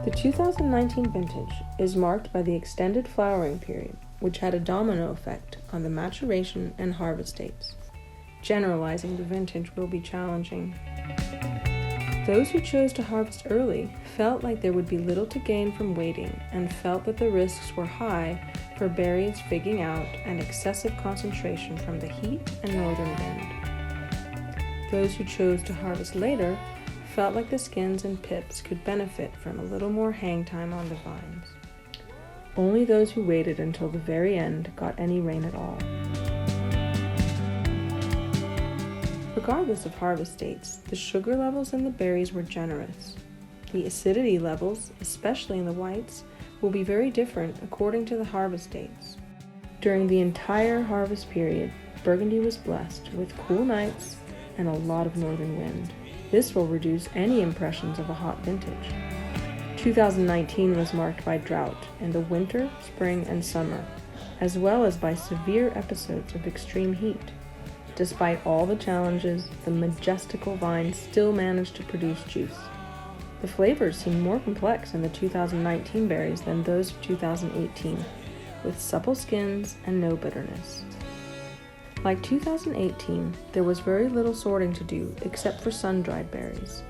The 2019 vintage is marked by the extended flowering period, which had a domino effect on the maturation and harvest dates. Generalizing the vintage will be challenging. Those who chose to harvest early felt like there would be little to gain from waiting and felt that the risks were high for berries figging out and excessive concentration from the heat and northern wind. Those who chose to harvest later felt like the skins and pips could benefit from a little more hang time on the vines. Only those who waited until the very end got any rain at all. Regardless of harvest dates, the sugar levels in the berries were generous. The acidity levels, especially in the whites, will be very different according to the harvest dates. During the entire harvest period, Burgundy was blessed with cool nights and a lot of northern wind. This will reduce any impressions of a hot vintage. 2019 was marked by drought in the winter, spring, and summer, as well as by severe episodes of extreme heat. Despite all the challenges, the majestical vines still managed to produce juice. The flavors seem more complex in the 2019 berries than those of 2018, with supple skins and no bitterness. Like 2018, there was very little sorting to do except for sun-dried berries.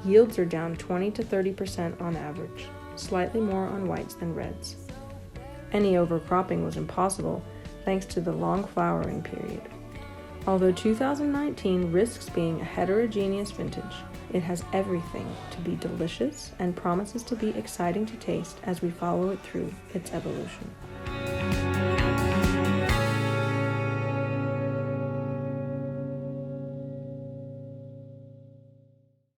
Yields are down 20 to 30% on average, slightly more on whites than reds. Any overcropping was impossible thanks to the long flowering period. Although 2019 risks being a heterogeneous vintage, it has everything to be delicious and promises to be exciting to taste as we follow it through its evolution.